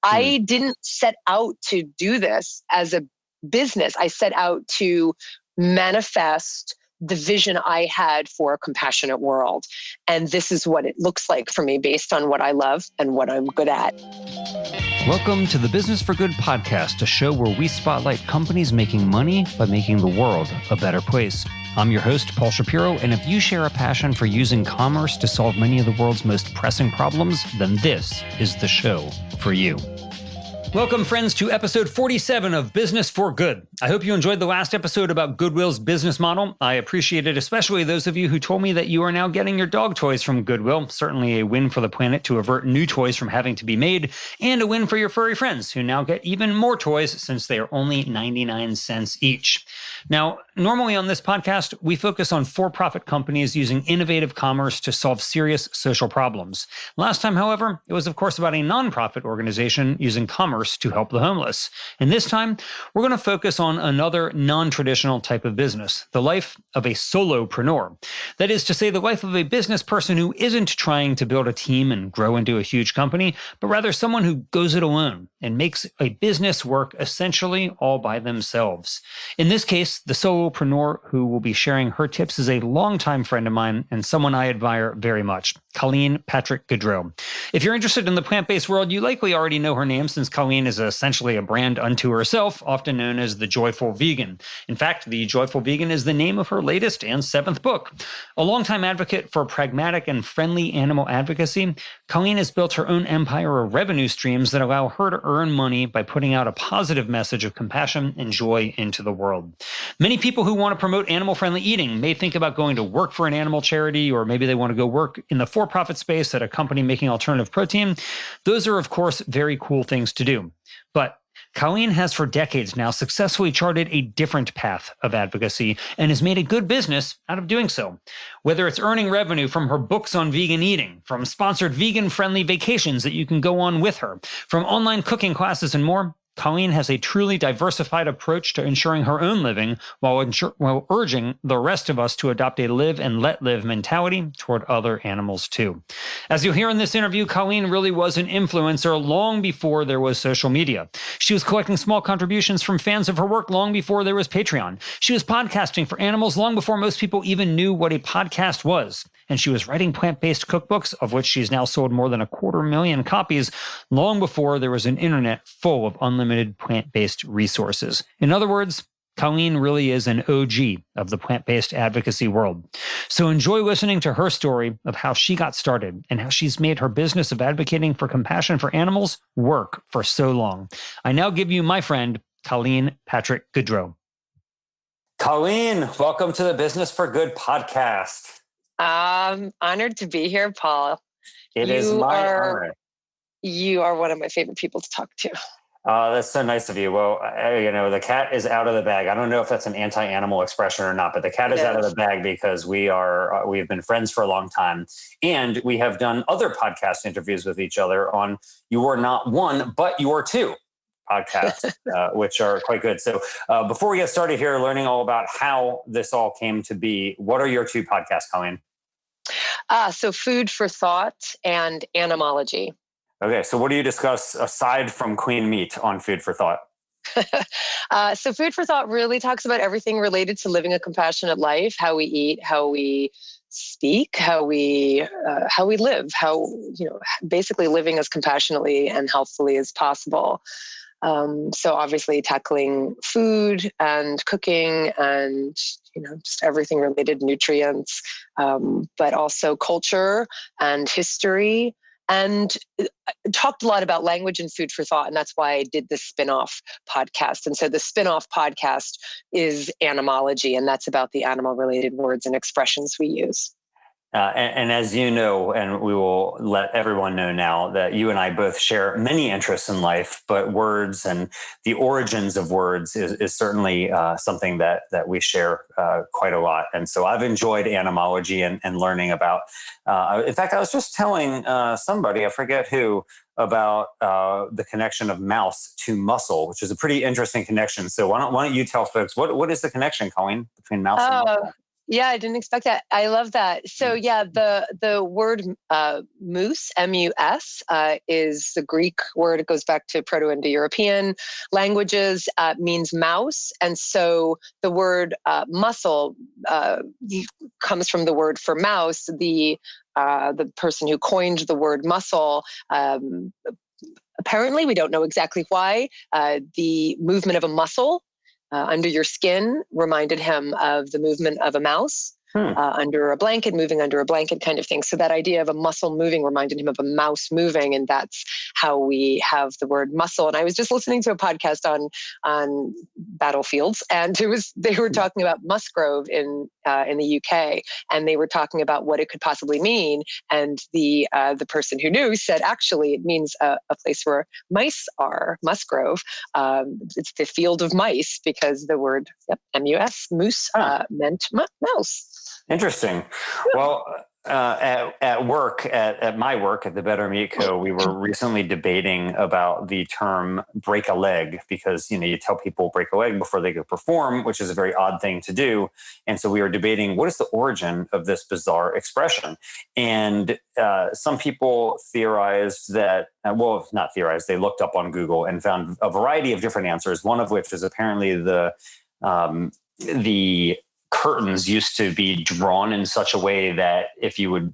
I didn't set out to do this as a business. I set out to manifest the vision I had for a compassionate world. And this is what it looks like for me based on what I love and what I'm good at. Welcome to the Business for Good podcast, a show where we spotlight companies making money by making the world a better place. I'm your host, Paul Shapiro, and if you share a passion for using commerce to solve many of the world's most pressing problems, then this is the show for you. Welcome, friends, to episode 47 of Business for Good. I hope you enjoyed the last episode about Goodwill's business model. I appreciate it, especially those of you who told me that you are now getting your dog toys from Goodwill. Certainly a win for the planet to avert new toys from having to be made, and a win for your furry friends who now get even more toys since they are only 99 cents each. Now, normally on this podcast, we focus on for-profit companies using innovative commerce to solve serious social problems. Last time, however, it was of course about a nonprofit organization using commerce to help the homeless. And this time, we're going to focus on another non-traditional type of business, the life of a solo-preneur. That is to say, the life of a business person who isn't trying to build a team and grow into a huge company, but rather someone who goes it alone and makes a business work essentially all by themselves. In this case, the solo-preneur who will be sharing her tips is a longtime friend of mine and someone I admire very much, Colleen Patrick-Goudreau. If you're interested in the plant-based world, you likely already know her name since Colleen is essentially a brand unto herself, often known as the Joyful Vegan. In fact, the Joyful Vegan is the name of her latest and 7th book. A longtime advocate for pragmatic and friendly animal advocacy, Colleen has built her own empire of revenue streams that allow her to earn money by putting out a positive message of compassion and joy into the world. Many people who want to promote animal-friendly eating may think about going to work for an animal charity, or maybe they want to go work in the for-profit space at a company making alternative protein. Those are, of course, very cool things to do. But Colleen has for decades now successfully charted a different path of advocacy and has made a good business out of doing so. Whether it's earning revenue from her books on vegan eating, from sponsored vegan-friendly vacations that you can go on with her, from online cooking classes and more, Colleen has a truly diversified approach to ensuring her own living while urging the rest of us to adopt a live and let live mentality toward other animals too. As you'll hear in this interview, Colleen really was an influencer long before there was social media. She was collecting small contributions from fans of her work long before there was Patreon. She was podcasting for animals long before most people even knew what a podcast was. And she was writing plant-based cookbooks, of which she's now sold more than 250,000 copies, long before there was an internet full of unlimited plant-based resources. In other words, Colleen really is an OG of the plant-based advocacy world. So enjoy listening to her story of how she got started and how she's made her business of advocating for compassion for animals work for so long. I now give you my friend, Colleen Patrick-Goudreau. Colleen, welcome to the Business for Good podcast. I'm honored to be here, Paul. It is my honor. You are one of my favorite people to talk to. That's so nice of you. Well, the cat is out of the bag. I don't know if that's an anti-animal expression or not, but the cat is out of the bag because we've been friends for a long time. And we have done other podcast interviews with each other on You Are Not One, But You Are Two podcasts, which are quite good. So before we get started here, learning all about how this all came to be, what are your two podcasts, Colleen? So Food for Thought and Animology. Okay, so what do you discuss aside from Queen Meat on Food for Thought? So Food for Thought really talks about everything related to living a compassionate life, how we eat, how we speak, how we live, basically living as compassionately and healthfully as possible. So obviously tackling food and cooking and, just everything related, nutrients, but also culture and history, and talked a lot about language and food for thought. And that's why I did this spin-off podcast. And so the spin-off podcast is Animology, and that's about the animal related words and expressions we use. And as you know, and we will let everyone know now, that you and I both share many interests in life, but words and the origins of words is certainly something that we share quite a lot. And so I've enjoyed animology and learning about, in fact, I was just telling somebody, I forget who, about the connection of mouse to muscle, which is a pretty interesting connection. So why don't you tell folks, what is the connection, Colleen, between mouse and muscle? Yeah, I didn't expect that. I love that. So yeah, the word mus, M-U-S, is the Greek word. It goes back to Proto-Indo-European languages, means mouse. And so the word muscle comes from the word for mouse. The person who coined the word muscle, apparently, we don't know exactly why, the movement of a muscle under your skin reminded him of the movement of a mouse under a blanket, moving under a blanket kind of thing. So that idea of a muscle moving reminded him of a mouse moving, and that's how we have the word muscle. And I was just listening to a podcast on battlefields, and they were talking about Musgrove in the UK, and they were talking about what it could possibly mean. And the person who knew said, actually, it means a place where mice are. Musgrove. It's the field of mice, because the word M-U-S, moose, meant mouse. Interesting. Well, at work, at my work at the Better Meat Co., we were recently debating about the term break a leg, because, you tell people break a leg before they go perform, which is a very odd thing to do. And so we were debating, what is the origin of this bizarre expression? And some people theorized that, not theorized, they looked up on Google and found a variety of different answers, one of which is apparently the curtains used to be drawn in such a way that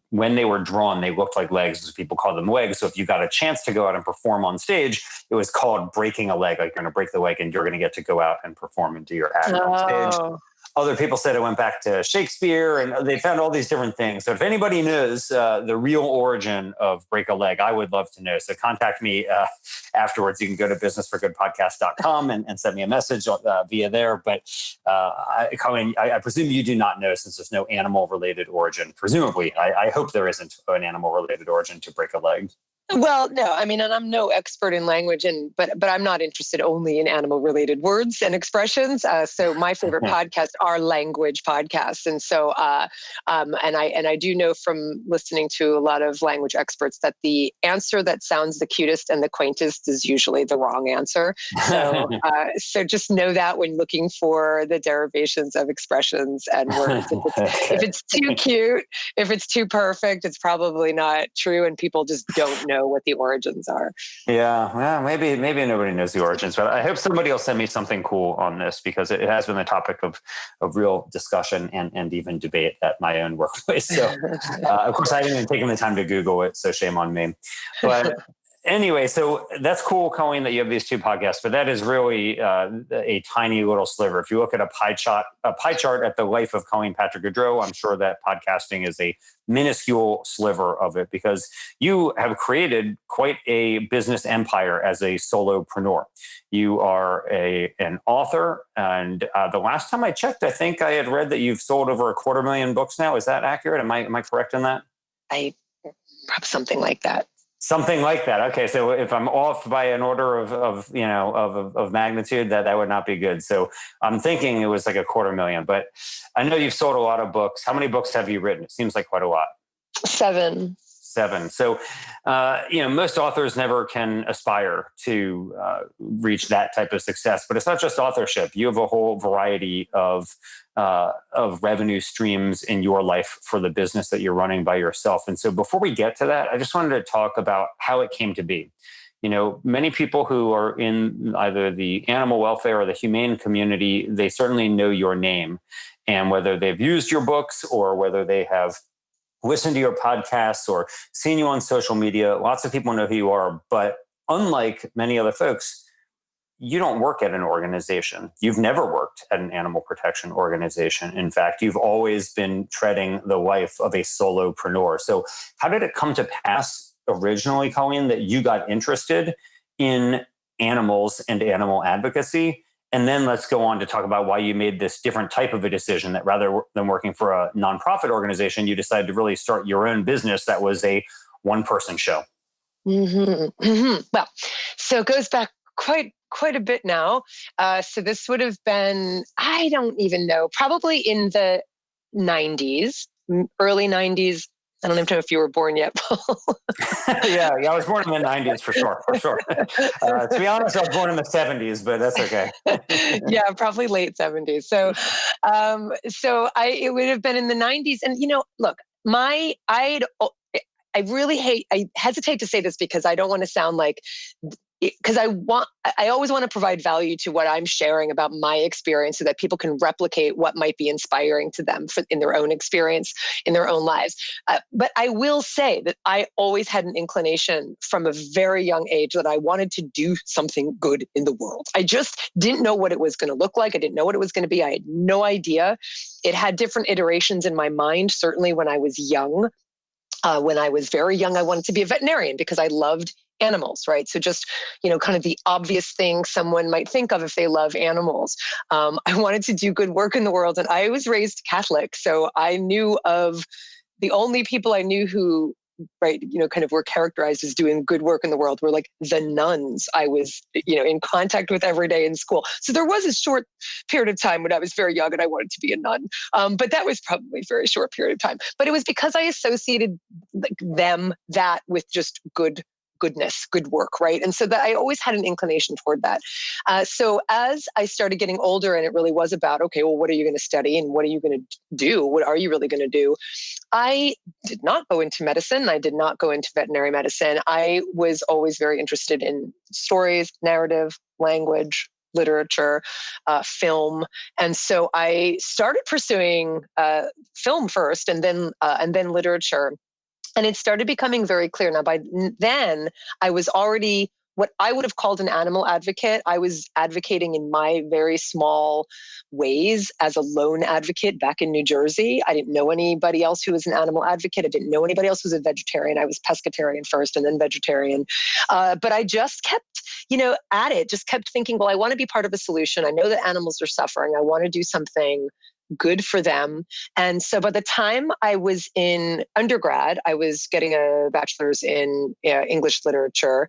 when they were drawn, they looked like legs, so people called them legs. So if you got a chance to go out and perform on stage, it was called breaking a leg, like you're going to break the leg and you're going to get to go out and perform and do your act on stage. Other people said it went back to Shakespeare, and they found all these different things. So if anybody knows the real origin of break a leg, I would love to know. So contact me afterwards. You can go to businessforgoodpodcast.com and send me a message via there. But Colleen, I presume you do not know, since there's no animal-related origin. Presumably, I hope there isn't an animal-related origin to break a leg. Well, no, I mean, and I'm no expert in language, but I'm not interested only in animal-related words and expressions. So my favorite podcasts are language podcasts, and so and I do know from listening to a lot of language experts that the answer that sounds the cutest and the quaintest is usually the wrong answer. So so just know that when looking for the derivations of expressions and words, if it's too cute, if it's too perfect, it's probably not true, and people just don't know what the origins are. Yeah, well, maybe nobody knows the origins, but I hope somebody will send me something cool on this, because it has been the topic of real discussion and even debate at my own workplace. So, of course, I haven't even taken the time to Google it, so shame on me. But anyway, so that's cool, Colleen, that you have these two podcasts, but that is really a tiny little sliver. If you look at a pie chart at the life of Colleen Patrick-Goudreau, I'm sure that podcasting is a minuscule sliver of it, because you have created quite a business empire as a solopreneur. You are an author, and the last time I checked, I think I had read that you've sold over 250,000 books now. Is that accurate? Am I correct in that? Something like that. Something like that. Okay, so if I'm off by an order of magnitude, that would not be good. So I'm thinking it was like 250,000. But I know you've sold a lot of books. How many books have you written? It seems like quite a lot. 7. So, most authors never can aspire to reach that type of success. But it's not just authorship. You have a whole variety of revenue streams in your life for the business that you're running by yourself. And so before we get to that, I just wanted to talk about how it came to be. Many people who are in either the animal welfare or the humane community, they certainly know your name. And whether they've used your books or whether they have listened to your podcasts or seen you on social media, lots of people know who you are. But unlike many other folks, you don't work at an organization. You've never worked at an animal protection organization. In fact, you've always been treading the life of a solopreneur. So how did it come to pass originally, Colleen, that you got interested in animals and animal advocacy? And then let's go on to talk about why you made this different type of a decision, that rather than working for a nonprofit organization, you decided to really start your own business that was a one-person show. Mm-hmm. Mm-hmm. Well, so it goes back quite a bit now. So this would have been, I don't even know, probably in the 90s, early 90s, I don't even know if you were born yet, Paul. Yeah, I was born in the 90s for sure. To be honest, I was born in the 70s, but that's okay. Yeah, probably late 70s. It would have been in the 90s. And, look, I hesitate to say this because I don't want to sound like, because I always want to provide value to what I'm sharing about my experience so that people can replicate what might be inspiring to them in their own experience, in their own lives. But I will say that I always had an inclination from a very young age that I wanted to do something good in the world. I just didn't know what it was going to look like. I didn't know what it was going to be. I had no idea. It had different iterations in my mind, certainly when I was young. When I was very young, I wanted to be a veterinarian because I loved animals, right? So just, kind of the obvious thing someone might think of if they love animals. I wanted to do good work in the world. And I was raised Catholic. So I knew of the only people I knew who, right, kind of were characterized as doing good work in the world were like the nuns I was, in contact with every day in school. So there was a short period of time when I was very young and I wanted to be a nun. But that was probably a very short period of time. But it was because I associated that with just goodness, good work, right? And so that I always had an inclination toward that. So as I started getting older and it really was about, okay, well, what are you going to study and what are you going to do? What are you really going to do? I did not go into medicine. I did not go into veterinary medicine. I was always very interested in stories, narrative, language, literature, film. And so I started pursuing film first and then literature. And it started becoming very clear. Now, by then, I was already what I would have called an animal advocate. I was advocating in my very small ways as a lone advocate back in New Jersey. I didn't know anybody else who was an animal advocate. I didn't know anybody else who was a vegetarian. I was pescatarian first and then vegetarian. But I just kept, at it, just kept thinking, well, I want to be part of a solution. I know that animals are suffering. I want to do something good for them. And so by the time I was in undergrad, I was getting a bachelor's in English literature.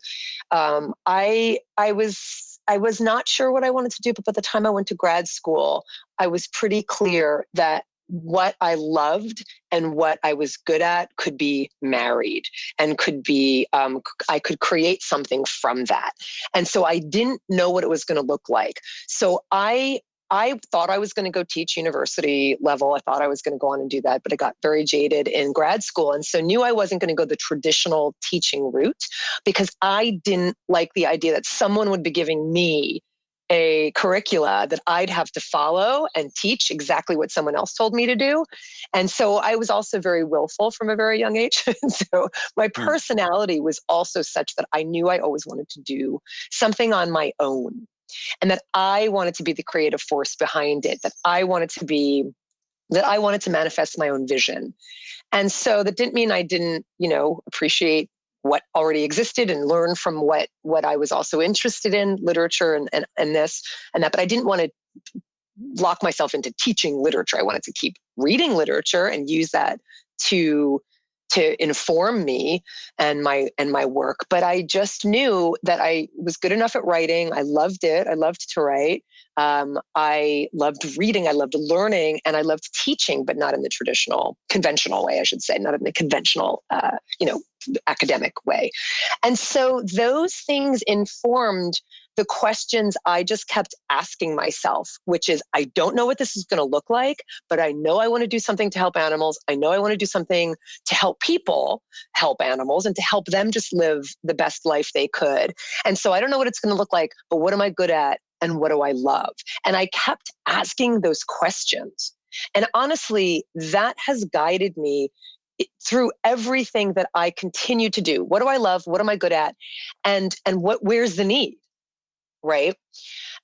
I was not sure what I wanted to do, but by the time I went to grad school, I was pretty clear that what I loved and what I was good at could be married and could be, I could create something from that. And so I didn't know what it was going to look like. So I thought I was going to go teach university level. I thought I was going to go on and do that, but I got very jaded in grad school. And so knew I wasn't going to go the traditional teaching route because I didn't like the idea that someone would be giving me a curricula that I'd have to follow and teach exactly what someone else told me to do. And so I was also very willful from a very young age. So my personality was also such that I knew I always wanted to do something on my own. And that I wanted to be the creative force behind it, that I wanted to manifest my own vision. And so that didn't mean I didn't, appreciate what already existed and learn from what I was also interested in, literature and this and that. But I didn't want to lock myself into teaching literature. I wanted to keep reading literature and use that to inform me and my work. But I just knew that I was good enough at writing. I loved it. I loved to write. I loved reading. I loved learning, and I loved teaching, but not in the conventional way, I should say, not in the conventional, academic way. And so those things informed the questions I just kept asking myself, which is, I don't know what this is going to look like, but I know I want to do something to help animals. I know I want to do something to help people help animals and to help them just live the best life they could. And so I don't know what it's going to look like, but what am I good at and what do I love? And I kept asking those questions. And honestly, that has guided me through everything that I continue to do. What do I love? What am I good at? And where's the need? Right.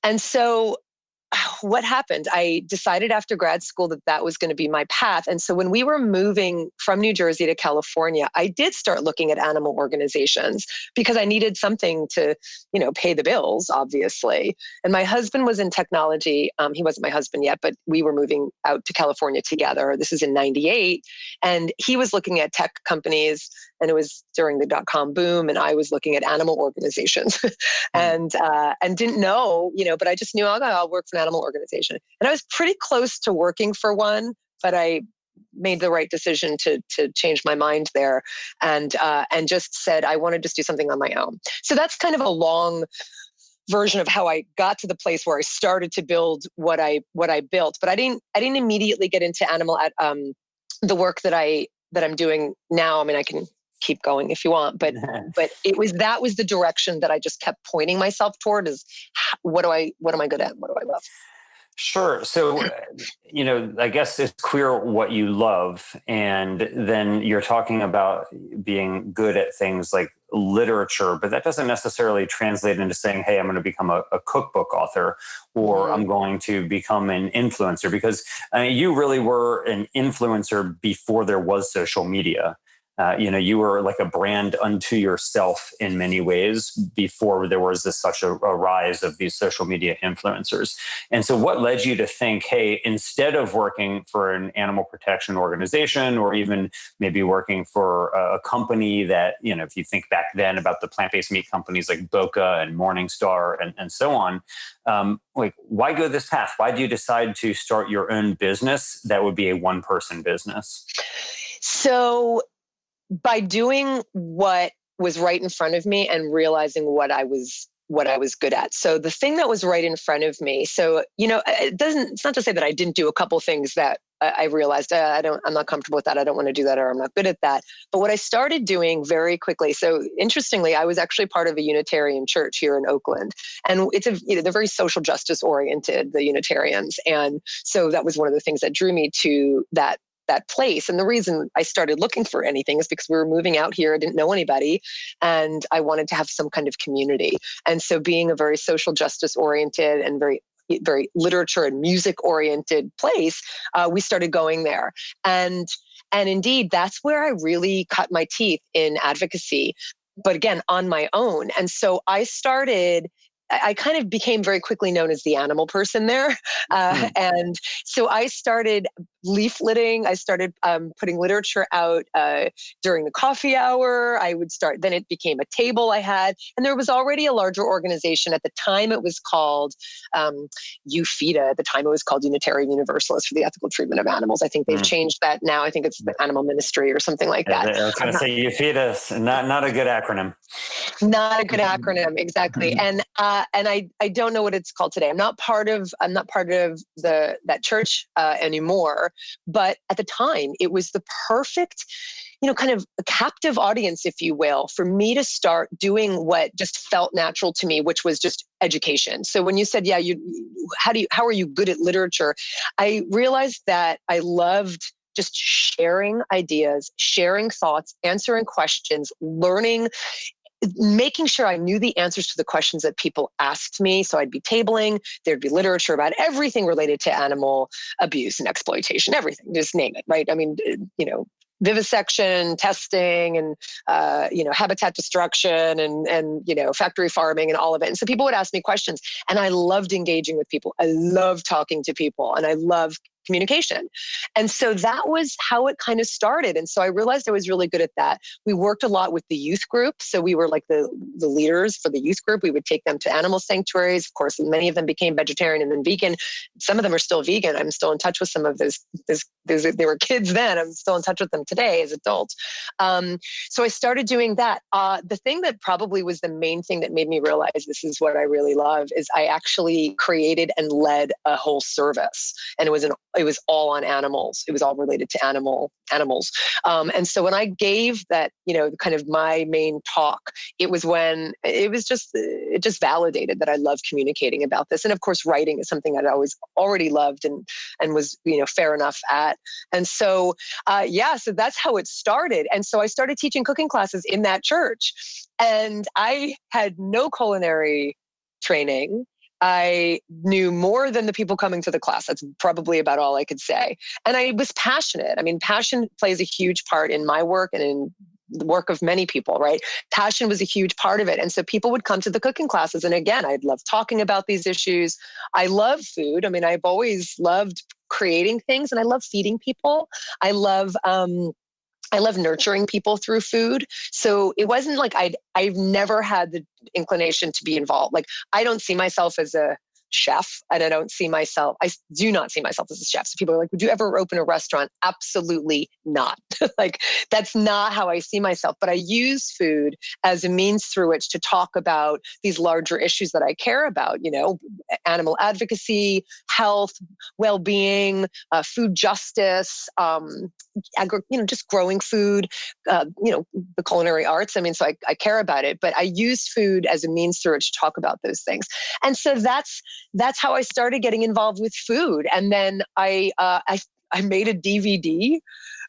And so what happened? I decided after grad school that was going to be my path. And so when we were moving from New Jersey to California, I did start looking at animal organizations because I needed something to, pay the bills, obviously. And my husband was in technology. He wasn't my husband yet, but we were moving out to California together. This is in 98. And he was looking at tech companies, and it was during the .com boom. And I was looking at animal organizations and didn't know, but I just knew I'll work for an animal organization. And I was pretty close to working for one, but I made the right decision to change my mind there, and just said I want to just do something on my own. So that's kind of a long version of how I got to the place where I started to build what I built. But I didn't immediately get into animal at the work that I'm doing now. I mean, I can keep going if you want, but that was the direction that I just kept pointing myself toward, is what am I good at? What do I love? Sure. So, I guess it's clear what you love. And then you're talking about being good at things like literature, but that doesn't necessarily translate into saying, hey, I'm going to become a cookbook author, or I'm going to become an influencer, because you really were an influencer before there was social media. You were like a brand unto yourself in many ways before there was such a rise of these social media influencers. And so what led you to think, hey, instead of working for an animal protection organization, or even maybe working for a company that, if you think back then about the plant-based meat companies like Boca and Morningstar and so on, why go this path? Why do you decide to start your own business that would be a one-person business? So by doing what was right in front of me and realizing what I was good at. So the thing that was right in front of me. So, it's not to say that I didn't do a couple things that I realized I'm not comfortable with that. I don't want to do that, or I'm not good at that. But what I started doing very quickly. So interestingly, I was actually part of a Unitarian church here in Oakland, and they're very social justice oriented, the Unitarians. And so that was one of the things that drew me to that place. And the reason I started looking for anything is because we were moving out here. I didn't know anybody, and I wanted to have some kind of community. And so being a very social justice oriented and very literature and music oriented place, we started going there. And indeed, that's where I really cut my teeth in advocacy, but again, on my own. And so I kind of became very quickly known as the animal person there. And so I started leafleting. I started putting literature out during the coffee hour. Then it became a table I had. And there was already a larger organization. At the time, it was called UFIDA. At the time, it was called Unitarian Universalists for the Ethical Treatment of Animals. I think they've changed that now. I think it's the Animal Ministry or something like that. I was going to say UFIDA is not a good acronym. Not a good acronym, exactly. And I don't know what it's called today. I'm not part of that church anymore. But at the time, it was the perfect, kind of a captive audience, if you will, for me to start doing what just felt natural to me, which was just education. So when you said, yeah, how are you good at literature? I realized that I loved just sharing ideas, sharing thoughts, answering questions, learning, making sure I knew the answers to the questions that people asked me. So I'd be tabling, there'd be literature about everything related to animal abuse and exploitation, everything, just name it, right? I mean, vivisection, testing, and, habitat destruction and factory farming and all of it. And so people would ask me questions, and I loved engaging with people. I loved talking to people, and I loved communication. And so that was how it kind of started. And so I realized I was really good at that. We worked a lot with the youth group. So we were like the leaders for the youth group. We would take them to animal sanctuaries. Of course, many of them became vegetarian and then vegan. Some of them are still vegan. I'm still in touch with some of those. They were kids then. I'm still in touch with them today as adults. So I started doing that. The thing that probably was the main thing that made me realize this is what I really love is I actually created and led a whole service. And it was all on animals. It was all related to animals. And so when I gave that, kind of my main talk, it just validated that I love communicating about this. And of course, writing is something I'd always already loved and was, fair enough at. And so, so that's how it started. And so I started teaching cooking classes in that church, and I had no culinary training. I knew more than the people coming to the class. That's probably about all I could say. And I was passionate. I mean, passion plays a huge part in my work and in the work of many people, right? Passion was a huge part of it. And so people would come to the cooking classes. And again, I'd love talking about these issues. I love food. I mean, I've always loved creating things, and I love feeding people. I love nurturing people through food. So it wasn't like I've never had the inclination to be involved. Like, I don't see myself as a chef, and I do not see myself as a chef. So people are like, would you ever open a restaurant? Absolutely not. Like, that's not how I see myself. But I use food as a means through which to talk about these larger issues that I care about, animal advocacy, health, well-being, food justice, just growing food, the culinary arts. I mean, so I care about it, but I use food as a means through which to talk about those things. And so that's how I started getting involved with food. And then I made a DVD.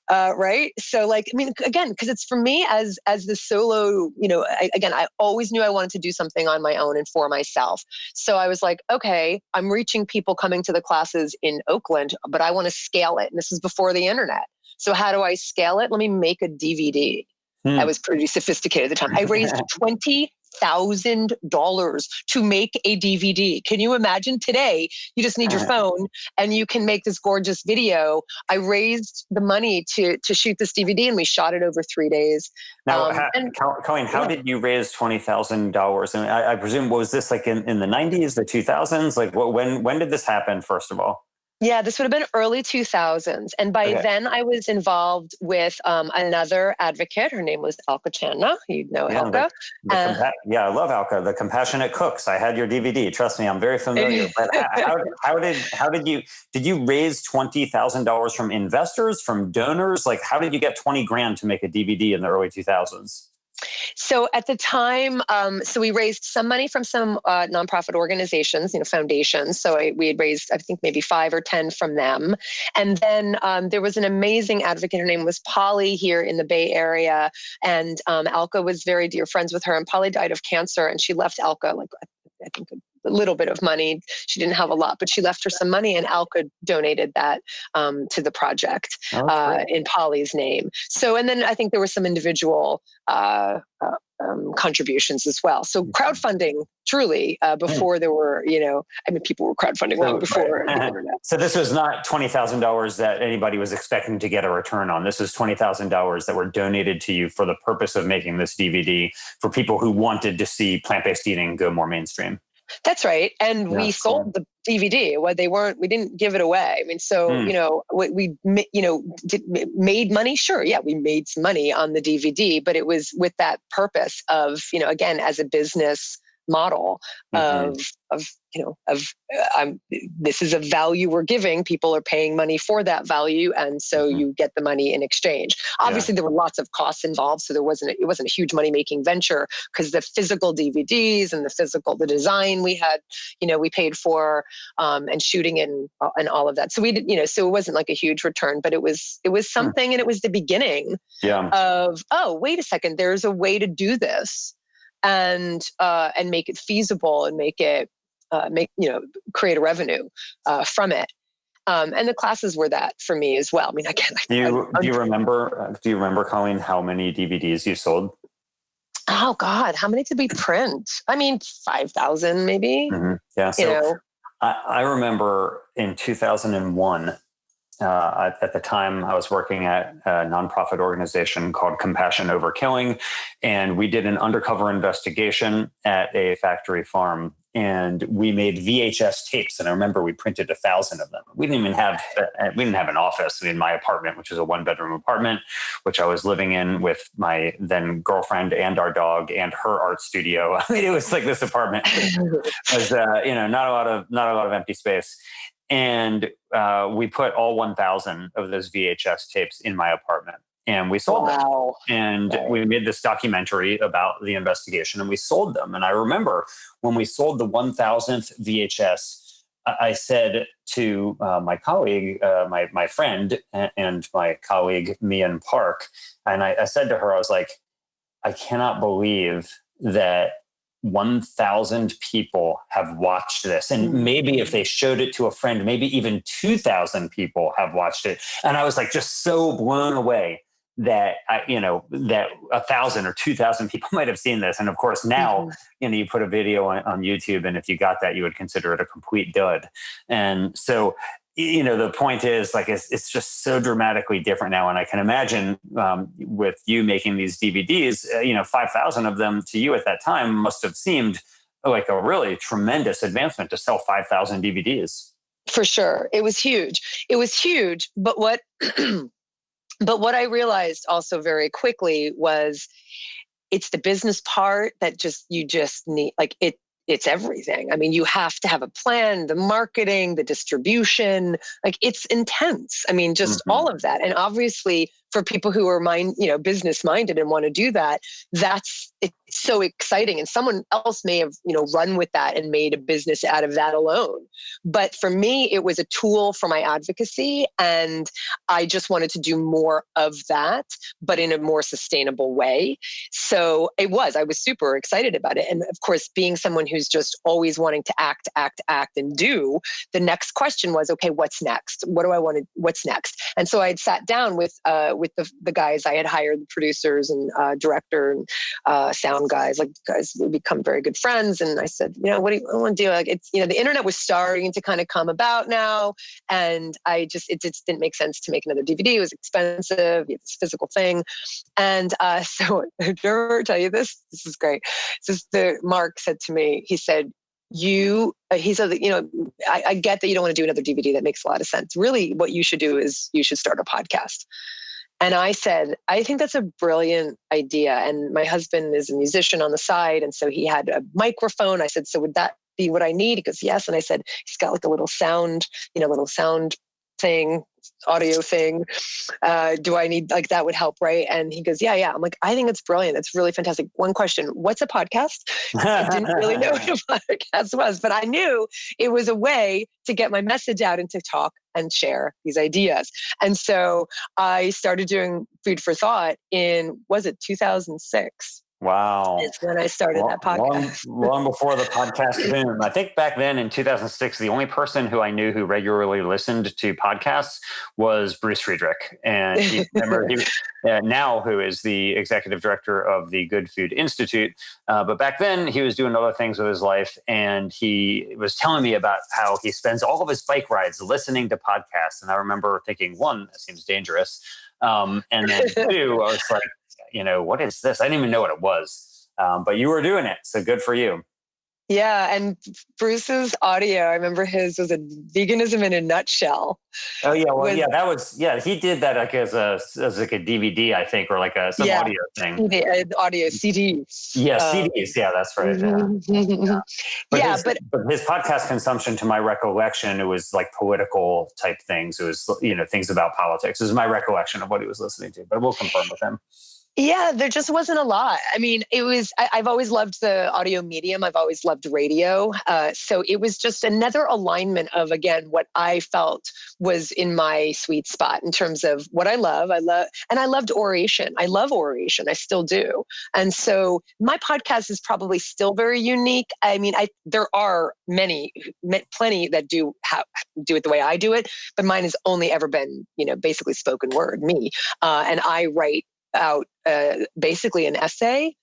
Right. So again, because it's for me as the solo, I always knew I wanted to do something on my own and for myself. So I was like, okay, I'm reaching people coming to the classes in Oakland, but I want to scale it. And this is before the internet. So how do I scale it? Let me make a DVD. I was pretty sophisticated at the time. I raised $20,000 to make a DVD. Can you imagine? Today, you just need your phone and you can make this gorgeous video. I raised the money to shoot this DVD, and we shot it over 3 days. Now, Colleen, how did you raise $20,000? I mean, I presume, was this like in the 90s, the 2000s? Like, when did this happen, first of all? Yeah, this would have been early 2000s. And by then I was involved with another advocate. Her name was Alka Channa. You know Alka. I love Alka, the Compassionate Cooks. I had your DVD. Trust me, I'm very familiar. But how did you raise $20,000 from investors, from donors? Like, how did you get 20 grand to make a DVD in the early 2000s? So at the time, we raised some money from some nonprofit organizations, foundations. So we had raised, I think, maybe 5 or 10 from them. And then there was an amazing advocate. Her name was Polly here in the Bay Area. And Alka was very dear friends with her. And Polly died of cancer. And she left Alka, I think, a little bit of money. She didn't have a lot, but she left her some money, and Alka donated that to the project in Polly's name. So, and then I think there were some individual contributions as well. So crowdfunding, truly, before there were, people were crowdfunding long before the internet. So this was not $20,000 that anybody was expecting to get a return on. This was $20,000 that were donated to you for the purpose of making this DVD for people who wanted to see plant-based eating go more mainstream. That's right. And we sold the DVD. We didn't give it away. I mean, so, we made money. Sure. Yeah. We made some money on the DVD, but it was with that purpose of, again, as a business model this is a value we're giving. People are paying money for that value. And so you get the money in exchange. Obviously there were lots of costs involved. So it wasn't a huge money-making venture, because the physical DVDs and the design we had, we paid for, and shooting and all of that. So we did, so it wasn't like a huge return, but it was something. And it was the beginning of, wait a second, there's a way to do this. And make it feasible and make it create a revenue from it. And the classes were that for me as well. I mean, again, do you remember, Colleen, how many DVDs you sold? Oh God, how many did we print? I mean, 5,000 maybe. Mm-hmm. Yeah. So I remember in 2001. At the time, I was working at a nonprofit organization called Compassion Over Killing, and we did an undercover investigation at a factory farm, and we made VHS tapes. And I remember we printed 1,000 of them. We didn't have an office in my apartment, which was a 1-bedroom apartment, which I was living in with my then girlfriend and our dog and her art studio. I mean, it was like this apartment was not a lot of empty space. And we put all 1,000 of those VHS tapes in my apartment, and we sold them. And we made this documentary about the investigation, and we sold them. And I remember when we sold the 1,000th VHS, I said to my colleague, my friend and my colleague, Mian Park, and I said to her, I was like, I cannot believe that 1,000 people have watched this. And maybe if they showed it to a friend, maybe even 2,000 people have watched it. And I was like, just so blown away that, that 1,000 or 2,000 people might have seen this. And of course now, you put a video on YouTube, and if you got that, you would consider it a complete dud. And so, the point is, like, it's just so dramatically different now. And I can imagine with you making these DVDs, 5,000 of them to you at that time must have seemed like a really tremendous advancement to sell 5,000 DVDs. For sure. It was huge. It was huge. But what, but what I realized also very quickly was it's the business part that you just need, like it's everything. I mean, you have to have a plan, the marketing, the distribution, like it's intense. I mean, just all of that. And obviously for people who are business minded and want to do that, it's so exciting. And someone else may have, run with that and made a business out of that alone. But for me, it was a tool for my advocacy. And I just wanted to do more of that, but in a more sustainable way. So I was super excited about it. And of course, being someone who's just always wanting to act and do, the next question was, okay, what's next? What's next? And so I had sat down with the guys I had hired, the producers and director and sound guys, we become very good friends. And I said, what do you want to do? Like, it's, the internet was starting to kind of come about now. And it just didn't make sense to make another DVD. It was expensive. You have this physical thing. And so did I ever tell you this? This is great. Mark said to me, he said, I get that you don't want to do another DVD. That makes a lot of sense. Really, what you should do is you should start a podcast. And I said, I think that's a brilliant idea. And my husband is a musician on the side. And so he had a microphone. I said, so would that be what I need? He goes, yes. And I said, he's got like a little sound thing, audio thing. Do I need, like, that would help, right? And he goes, yeah. I'm like, I think it's brilliant. That's really fantastic. One question, what's a podcast? I didn't really know what a podcast was, but I knew it was a way to get my message out and to talk and share these ideas. And so I started doing Food for Thought in, was it 2006? Wow. It's when I started that podcast. Long before the podcast boom. I think back then in 2006, the only person who I knew who regularly listened to podcasts was Bruce Friedrich. And you remember now who is the executive director of the Good Food Institute. But back then he was doing other things with his life. And he was telling me about how he spends all of his bike rides listening to podcasts. And I remember thinking, one, that seems dangerous. And then two, I was like, what is this? I didn't even know what it was. But you were doing it. So good for you. Yeah. And Bruce's audio, I remember his was a veganism in a nutshell. Oh yeah. Well, he did that like as like a DVD, I think, or like some audio thing. Audio CD. Yeah. CDs. Yeah, that's right. Yeah. But his podcast consumption, to my recollection, it was like political type things. It was, things about politics. This is my recollection of what he was listening to, but we'll confirm with him. Yeah, there just wasn't a lot. I mean, I've always loved the audio medium. I've always loved radio. So it was just another alignment of, again, what I felt was in my sweet spot in terms of what I love. And I loved oration. I love oration. I still do. And so my podcast is probably still very unique. I mean, there are plenty that do it the way I do it, but mine has only ever been, basically spoken word, me. And I write out basically an essay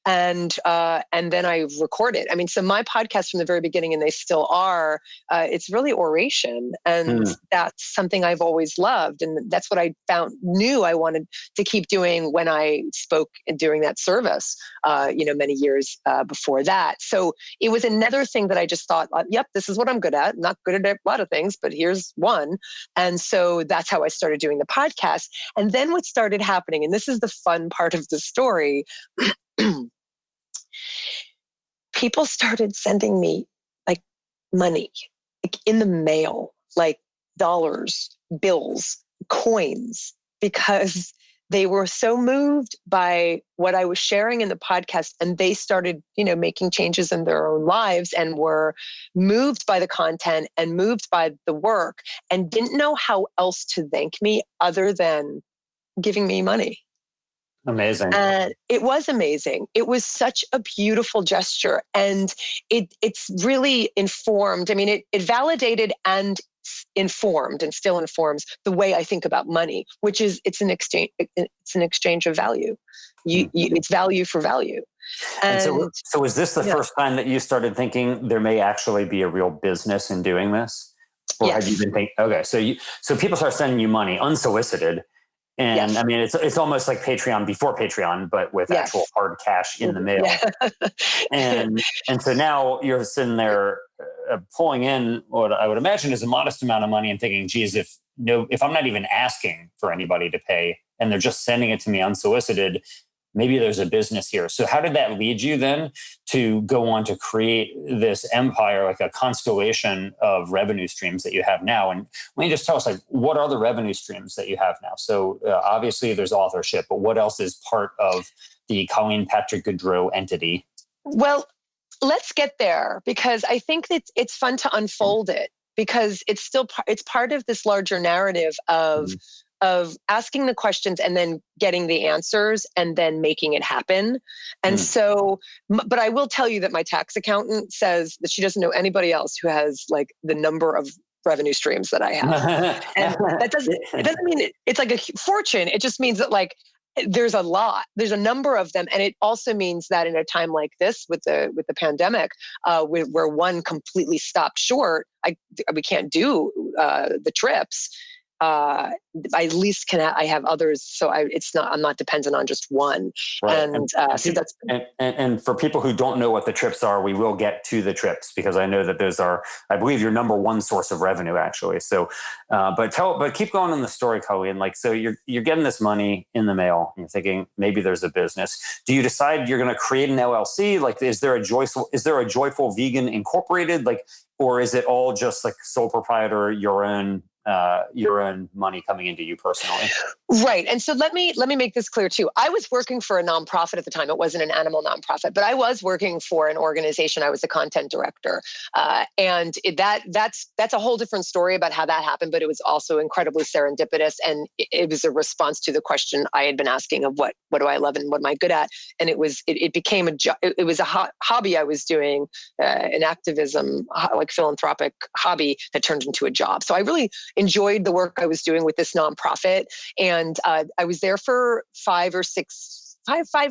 and then I record it. I mean, so my podcast from the very beginning, and they still are, it's really oration. And that's something I've always loved. And that's what I knew I wanted to keep doing when I spoke during that service, many years before that. So it was another thing that I just thought, yep, this is what I'm good at. I'm not good at a lot of things, but here's one. And so that's how I started doing the podcast. And then what started happening, and this is the fun part of the story, people started sending me like money, like in the mail, like dollars, bills, coins, because they were so moved by what I was sharing in the podcast, and they started, making changes in their own lives and were moved by the content and moved by the work and didn't know how else to thank me other than giving me money. Amazing. And it was amazing. It was such a beautiful gesture. And it's really informed. I mean, it validated and informed and still informs the way I think about money, which is it's an exchange of value. It's value for value. And so was this the first time that you started thinking there may actually be a real business in doing this? Or yes. Had you been thinking, okay, so people start sending you money unsolicited. And Yes. I mean, it's almost like Patreon before Patreon, but with Yes. actual hard cash in the mail. Yeah. And so now you're sitting there pulling in what I would imagine is a modest amount of money and thinking, geez, if I'm not even asking for anybody to pay and they're just sending it to me unsolicited, maybe there's a business here. So how did that lead you then to go on to create this empire, like a constellation of revenue streams that you have now? And let me just tell us, like, what are the revenue streams that you have now? So obviously there's authorship, but what else is part of the Colleen Patrick-Groudreau entity? Well, let's get there, because I think that it's fun to unfold it, because it's part of this larger narrative of asking the questions and then getting the answers and then making it happen. And so, but I will tell you that my tax accountant says that she doesn't know anybody else who has like the number of revenue streams that I have. And it doesn't mean it's like a fortune. It just means that like, there's a number of them. And it also means that in a time like this with the pandemic, where one completely stopped short, we can't do the trips. I at least I have others, so I'm not dependent on just one. Right. So that's and for people who don't know what the trips are, we will get to the trips, because I know that those are, I believe, your number one source of revenue, actually. So, but keep going on the story, Colleen. Like, so you're getting this money in the mail, and you're thinking maybe there's a business. Do you decide you're going to create an LLC? Like, is there a Joyful Vegan Incorporated? Like, or is it all just like sole proprietor, your own money coming into you personally? Right. And so let me make this clear too. I was working for a nonprofit at the time. It wasn't an animal nonprofit, but I was working for an organization. I was the content director. And that's a whole different story about how that happened, but it was also incredibly serendipitous. And it was a response to the question I had been asking of what do I love and what am I good at? And it became a job. It was a hobby I was doing, an activism, like philanthropic hobby that turned into a job. So I really enjoyed the work I was doing with this nonprofit. And I was there for 5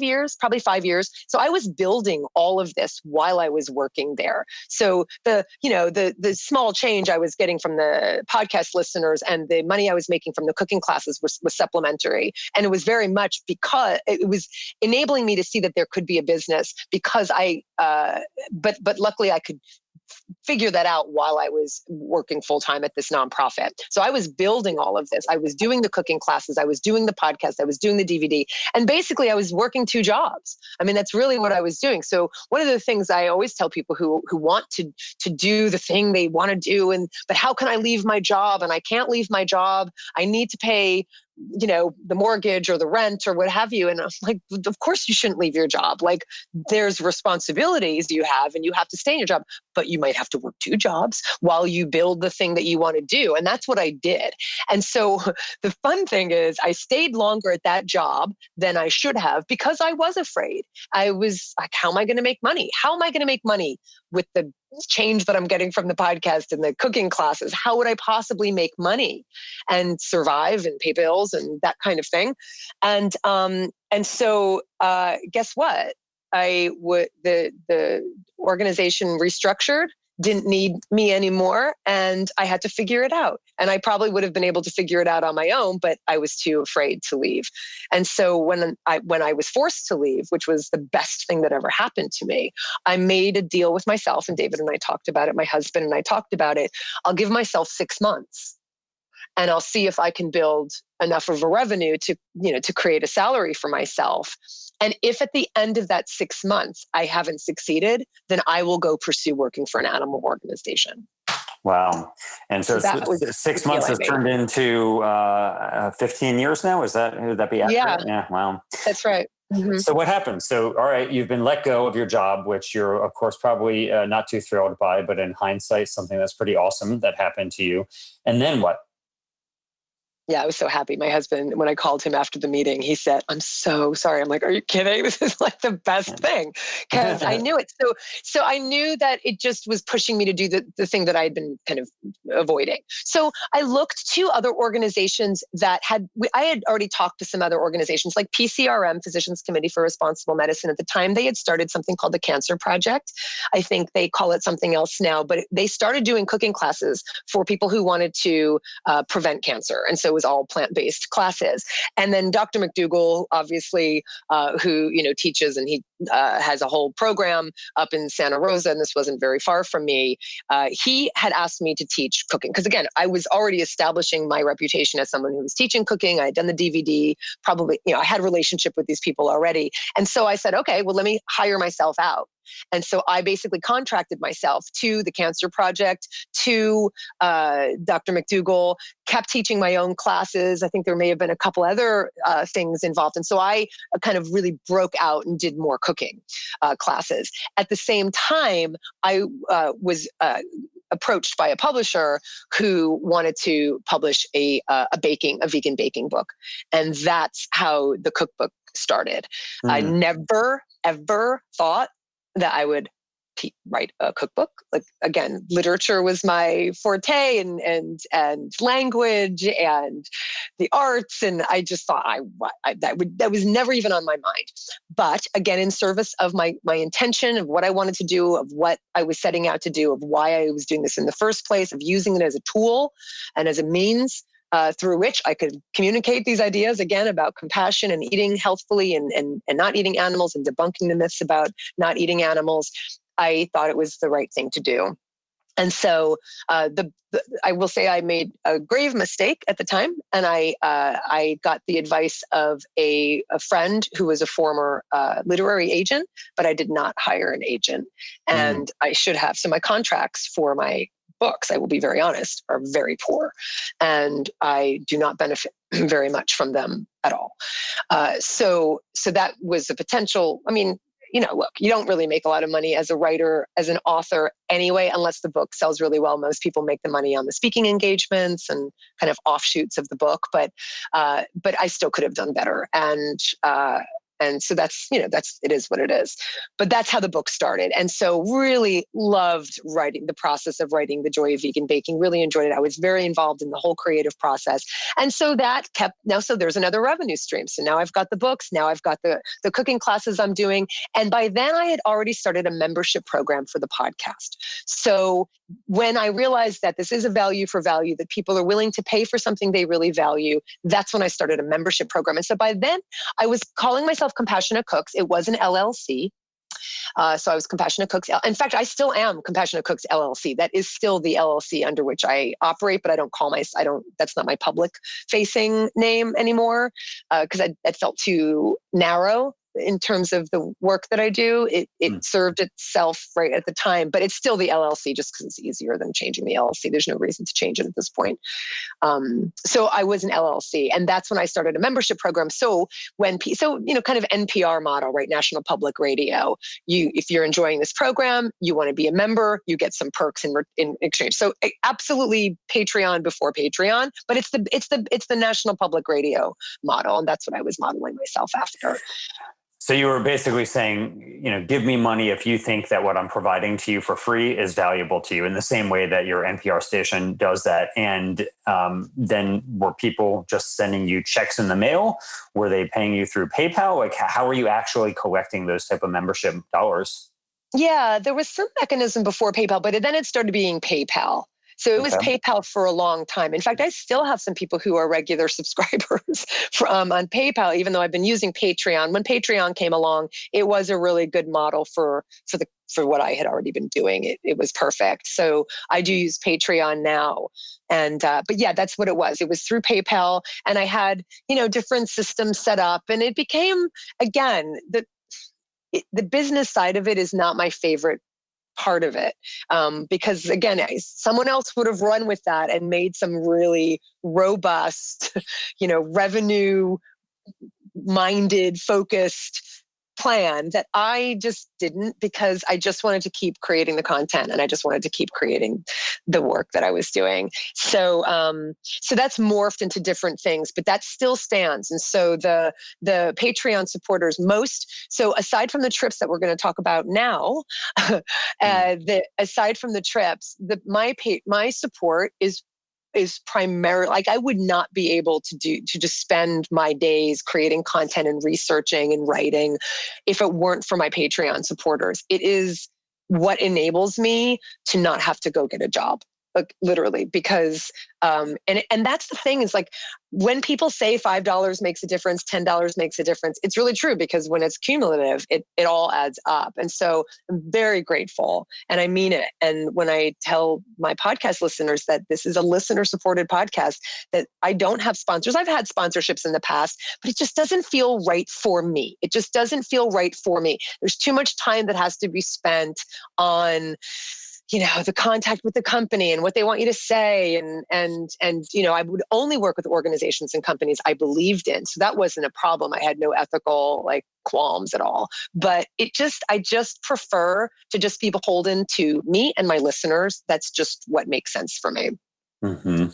years, probably 5 years. So I was building all of this while I was working there. So the small change I was getting from the podcast listeners and the money I was making from the cooking classes was supplementary. And it was very much because it was enabling me to see that there could be a business, because but luckily I could figure that out while I was working full time at this nonprofit. So I was building all of this. I was doing the cooking classes. I was doing the podcast. I was doing the DVD. And basically I was working 2 jobs. I mean, that's really what I was doing. So one of the things I always tell people who want to do the thing they want to do, but how can I leave my job? And I can't leave my job. I need to pay the mortgage or the rent or what have you. And I'm like, of course you shouldn't leave your job. Like, there's responsibilities you have and you have to stay in your job, but you might have to work 2 jobs while you build the thing that you want to do. And that's what I did. And so the fun thing is I stayed longer at that job than I should have, because I was afraid. I was like, how am I going to make money? How am I going to make money with the change that I'm getting from the podcast and the cooking classes? How would I possibly make money and survive and pay bills and that kind of thing? And so guess what? The organization restructured, didn't need me anymore, and I had to figure it out. And I probably would have been able to figure it out on my own, but I was too afraid to leave. And so when I was forced to leave, which was the best thing that ever happened to me, I made a deal with myself, and David and I talked about it, my husband and I talked about it. I'll give myself 6 months, and I'll see if I can build enough of a revenue to create a salary for myself. And if at the end of that 6 months I haven't succeeded, then I will go pursue working for an animal organization. Wow. And so 6 months has turned into 15 years now. Would that be accurate? Yeah. Wow. That's right. Mm-hmm. So what happened? So, all right, you've been let go of your job, which you're, of course, probably not too thrilled by, but in hindsight, something that's pretty awesome that happened to you. And then what? Yeah, I was so happy. My husband, when I called him after the meeting, he said, "I'm so sorry." I'm like, "Are you kidding? This is like the best thing," because I knew it. So I knew that it just was pushing me to do the thing that I had been kind of avoiding. So I looked to other organizations I had already talked to some other organizations like PCRM, Physicians Committee for Responsible Medicine. At the time, they had started something called the Cancer Project. I think they call it something else now, but they started doing cooking classes for people who wanted to prevent cancer. And so was all plant-based classes. And then Dr. McDougall, obviously, who, teaches, and he has a whole program up in Santa Rosa, and this wasn't very far from me. He had asked me to teach cooking. Because again, I was already establishing my reputation as someone who was teaching cooking. I had done the DVD, probably, I had a relationship with these people already. And so I said, okay, well, let me hire myself out. And so I basically contracted myself to the Cancer Project, to Dr. McDougall, kept teaching my own classes. I think there may have been a couple other things involved. And so I kind of really broke out and did more cooking classes. At the same time, I was approached by a publisher who wanted to publish a vegan baking book. And that's how the cookbook started. I never, ever thought that I would write a cookbook. Like, again, literature was my forte, and language and the arts. And I just thought that was never even on my mind. But again, in service of my intention of what I wanted to do, of what I was setting out to do, of why I was doing this in the first place, of using it as a tool and as a means through which I could communicate these ideas, again, about compassion and eating healthfully and not eating animals, and debunking the myths about not eating animals, I thought it was the right thing to do. And so I will say I made a grave mistake at the time. And I got the advice of a friend who was a former literary agent, but I did not hire an agent. And I should have. So my contracts for my books, I will be very honest, are very poor. And I do not benefit very much from them at all. So that was a potential. I mean, look, you don't really make a lot of money as a writer, as an author anyway, unless the book sells really well. Most people make the money on the speaking engagements and kind of offshoots of the book, but I still could have done better. And so it is what it is. But that's how the book started. And so really loved the process of writing The Joy of Vegan Baking, really enjoyed it. I was very involved in the whole creative process. And so that so there's another revenue stream. So now I've got the books, now I've got the cooking classes I'm doing. And by then I had already started a membership program for the podcast. So when I realized that this is a value for value, that people are willing to pay for something they really value, that's when I started a membership program. And so by then I was calling myself Compassionate Cooks. It was an LLC. So I was Compassionate Cooks. In fact, I still am Compassionate Cooks LLC. That is still the LLC under which I operate, but I don't call that's not my public facing name anymore, because it felt too narrow in terms of the work that I do. It served itself right at the time, but it's still the LLC just because it's easier than changing the LLC. There's no reason to change it at this point. So I was an LLC, and that's when I started a membership program. So kind of NPR model, right? National Public Radio. If you're enjoying this program, you want to be a member, you get some perks in exchange. So absolutely Patreon before Patreon, but it's the National Public Radio model, and that's what I was modeling myself after. So you were basically saying, give me money if you think that what I'm providing to you for free is valuable to you, in the same way that your NPR station does that. And then were people just sending you checks in the mail? Were they paying you through PayPal? Like, how are you actually collecting those type of membership dollars? Yeah, there was some mechanism before PayPal, but then it started being PayPal. So it was PayPal for a long time. In fact, I still have some people who are regular subscribers on PayPal, even though I've been using Patreon. When Patreon came along, it was a really good model for what I had already been doing. It was perfect. So I do use Patreon now. And, but yeah, that's what it was. It was through PayPal, and I had, different systems set up, and it became, again, the business side of it is not my favorite part of it. Because again, someone else would have run with that and made some really robust, revenue minded, focused plan that I just didn't, because I just wanted to keep creating the content, and I just wanted to keep creating the work that I was doing. So that's morphed into different things, but that still stands. And so the Patreon supporters, so aside from the trips that we're going to talk about now, aside from the trips, my support is primarily, like, I would not be able to just spend my days creating content and researching and writing if it weren't for my Patreon supporters. It is what enables me to not have to go get a job. literally, because, and that's the thing is like, when people say $5 makes a difference, $10 makes a difference, it's really true, because when it's cumulative, it all adds up. And so I'm very grateful, and I mean it. And when I tell my podcast listeners that this is a listener supported podcast, that I don't have sponsors. I've had sponsorships in the past, but it just doesn't feel right for me. It just doesn't feel right for me. There's too much time that has to be spent on, the contact with the company and what they want you to say. And I would only work with organizations and companies I believed in. So that wasn't a problem. I had no ethical qualms at all. But I just prefer to just be beholden to me and my listeners. That's just what makes sense for me. Mm-hmm.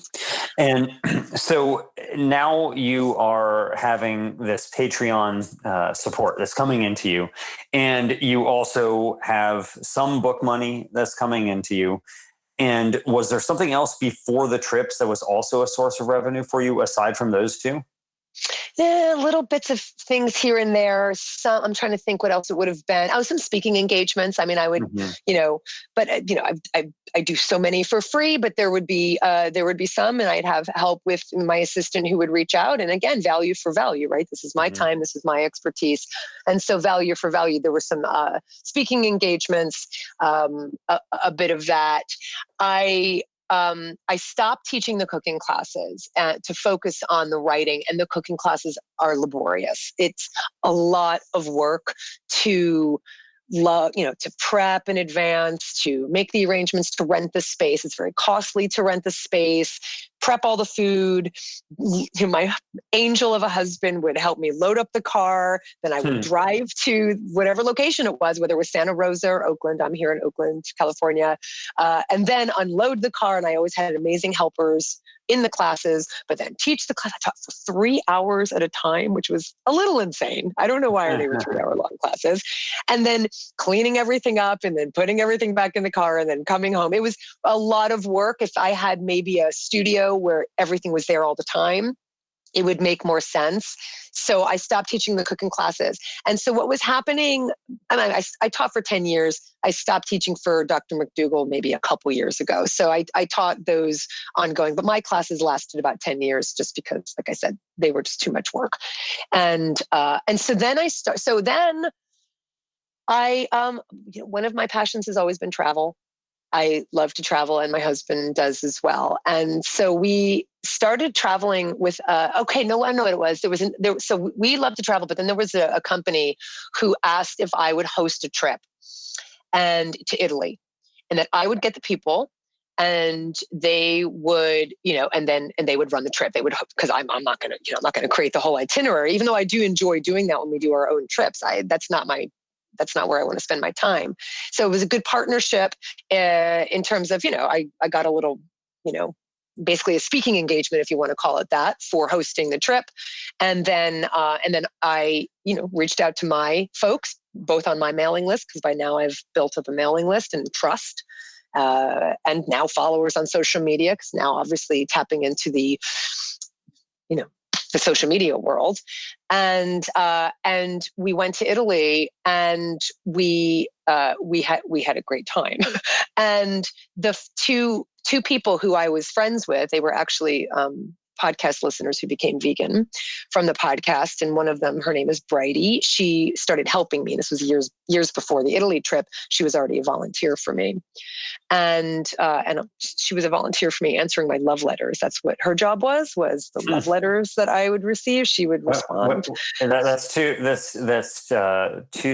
And so now you are having this Patreon support that's coming into you, and you also have some book money that's coming into you. And was there something else before the trips that was also a source of revenue for you aside from those two? Little bits of things here and there. I'm trying to think what else it would have been. Some speaking engagements. I mean, I would, but I do so many for free, but there would be some, and I'd have help with my assistant who would reach out. And again, value for value, right? This is my time. This is my expertise. And so value for value, there were some speaking engagements, a bit of that. I stopped teaching the cooking classes to focus on the writing, and the cooking classes are laborious. It's a lot of work to prep in advance, to make the arrangements, to rent the space. It's very costly to rent the space, prep all the food. My angel of a husband would help me load up the car. Then I would drive to whatever location it was, whether it was Santa Rosa or Oakland. I'm here in Oakland, California. And then unload the car. And I always had amazing helpers in the classes, but then teach the class. I taught for 3 hours at a time, which was a little insane. I don't know why they were 3-hour long classes. And then cleaning everything up, and then putting everything back in the car, and then coming home. It was a lot of work. If I had maybe a studio where everything was there all the time, it would make more sense. So I stopped teaching the cooking classes. And so what was happening, and I taught for 10 years. I stopped teaching for Dr. McDougall maybe a couple years ago. So I taught those ongoing, but my classes lasted about 10 years just because, like I said, they were just too much work. And so then one of my passions has always been travel. I love to travel, and my husband does as well. And so we started traveling with, I know what it was. So we love to travel, but then there was a company who asked if I would host a trip to Italy, and that I would get the people, and they would, and they would run the trip. They would, because I'm not going to create the whole itinerary, even though I do enjoy doing that when we do our own trips. That's not where I want to spend my time. So it was a good partnership in terms of, I got a little, basically a speaking engagement, if you want to call it that, for hosting the trip. And then I, reached out to my folks, both on my mailing list, because by now I've built up a mailing list and trust, and now followers on social media, because now obviously tapping into the social media world. And we went to Italy, and we had a great time. And the two people who I was friends with, they were actually podcast listeners who became vegan from the podcast. And one of them, her name is Bridie. She started helping me. This was years before the Italy trip. She was already a volunteer for me. And she was a volunteer for me answering my love letters. That's what her job was the love letters that I would receive. She would respond. That's too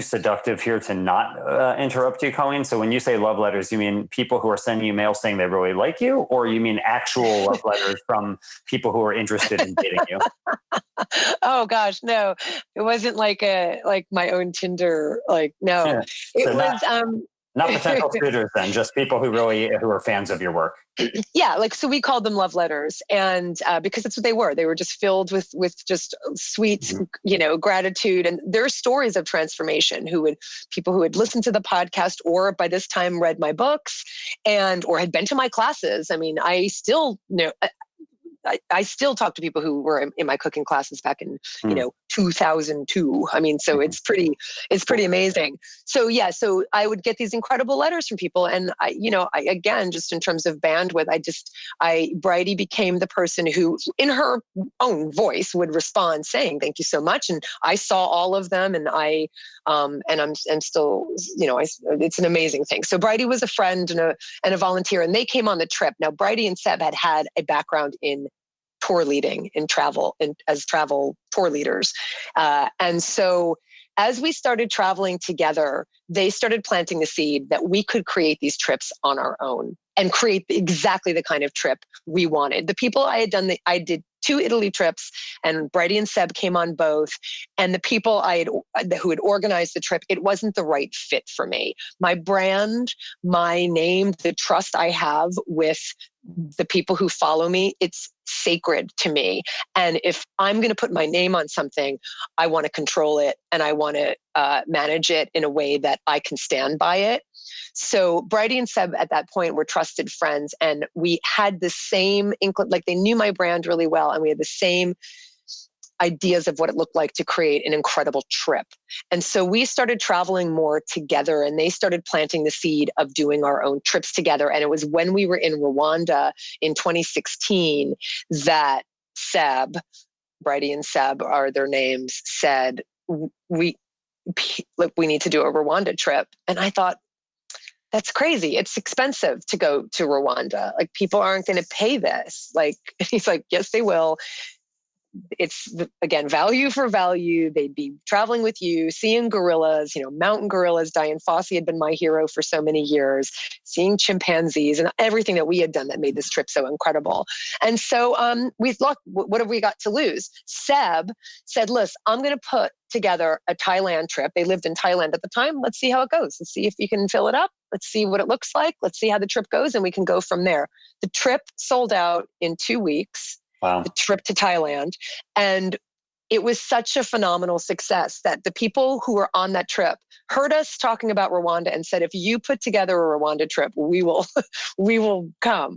seductive here to not interrupt you, Colleen. So when you say love letters, you mean people who are sending you mail saying they really like you, or you mean actual love letters from people who are interested in dating you? Oh gosh, no, it wasn't like my own Tinder. No, yeah. It so was not potential suitors then, just people who are fans of your work. Yeah, so we called them love letters, and because that's what they were. They were just filled with just sweet, gratitude, and their stories of transformation. People who had listened to the podcast, or by this time read my books, or had been to my classes. I mean, I still know. I still talk to people who were in my cooking classes back in, Mm. 2002. I mean, so it's pretty amazing. So yeah, so I would get these incredible letters from people. And I again, just in terms of bandwidth, Bridie became the person who in her own voice would respond saying, thank you so much. And I saw all of them, and I'm still, it's an amazing thing. So Bridie was a friend and a volunteer, and they came on the trip. Now, Bridie and Seb had a background in tour leading, in travel, as travel tour leaders. And so as we started traveling together, they started planting the seed that we could create these trips on our own and create exactly the kind of trip we wanted. The people I did 2 Italy trips, and Bridie and Seb came on both. And the people who had organized the trip, it wasn't the right fit for me. My brand, my name, the trust I have with the people who follow me, it's sacred to me. And if I'm going to put my name on something, I want to control it, and I want to manage it in a way that I can stand by it. So Bridie and Seb at that point were trusted friends, and we had the same like they knew my brand really well, and we had the same ideas of what it looked like to create an incredible trip. And so we started traveling more together, and they started planting the seed of doing our own trips together. And it was when we were in Rwanda in 2016 that Bridie and Seb are their names, said, we need to do a Rwanda trip. And I thought, that's crazy. It's expensive to go to Rwanda. Like, people aren't going to pay this. Like, he's like, yes, they will. It's, again, value for value. They'd be traveling with you, seeing gorillas, mountain gorillas. Diane Fossey had been my hero for so many years, seeing chimpanzees and everything that we had done that made this trip so incredible. And so we thought, what have we got to lose? Seb said, listen, I'm going to put together a Thailand trip. They lived in Thailand at the time. Let's see how it goes. Let's see if you can fill it up. Let's see what it looks like. Let's see how the trip goes, and we can go from there. The trip sold out in 2 weeks. Wow. The trip to Thailand. And it was such a phenomenal success that the people who were on that trip heard us talking about Rwanda and said, if you put together a Rwanda trip, we will come.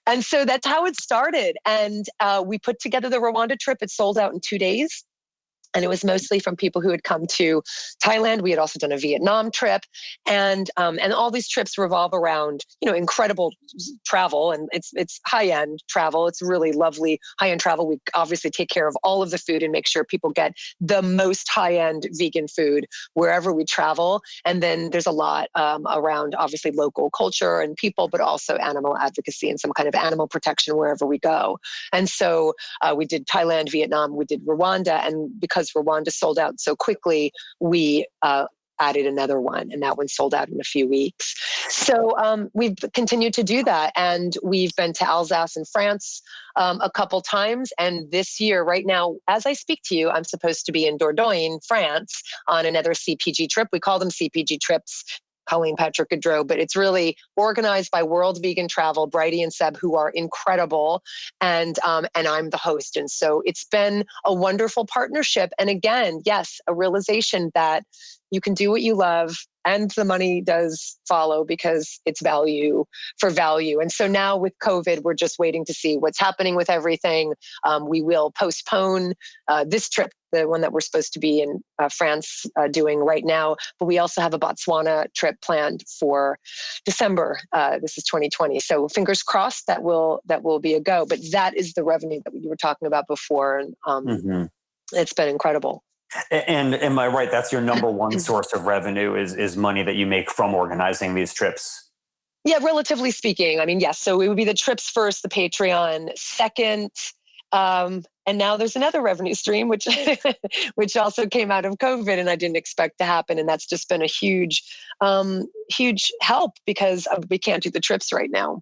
And so that's how it started. And we put together the Rwanda trip. It sold out in 2 days. And it was mostly from people who had come to Thailand. We had also done a Vietnam trip, and all these trips revolve around, incredible travel, and it's high-end travel. It's really lovely high-end travel. We obviously take care of all of the food and make sure people get the most high-end vegan food wherever we travel. And then there's a lot around, obviously, local culture and people, but also animal advocacy and some kind of animal protection wherever we go. And so we did Thailand, Vietnam, we did Rwanda, and because Rwanda sold out so quickly, we added another one, and that one sold out in a few weeks. So we've continued to do that, and we've been to Alsace in France a couple times. And this year, right now, as I speak to you, I'm supposed to be in Dordogne, France, on another CPG trip. We call them CPG trips. Colleen Patrick-Groudreau, but it's really organized by World Vegan Travel, Bridie and Seb, who are incredible, and I'm the host. And so it's been a wonderful partnership. And again, yes, a realization that you can do what you love, and the money does follow because it's value for value. And so now with COVID, we're just waiting to see what's happening with everything. We will postpone this trip, the one that we're supposed to be in France doing right now. But we also have a Botswana trip planned for December. This is 2020. So fingers crossed that will be a go. But that is the revenue that we were talking about before. And it's been incredible. And am I right? That's your number one source of revenue is money that you make from organizing these trips? Yeah, relatively speaking. I mean, yes. So it would be the trips first, the Patreon second. And now there's another revenue stream, which also came out of COVID, and I didn't expect to happen. And that's just been a huge help because we can't do the trips right now.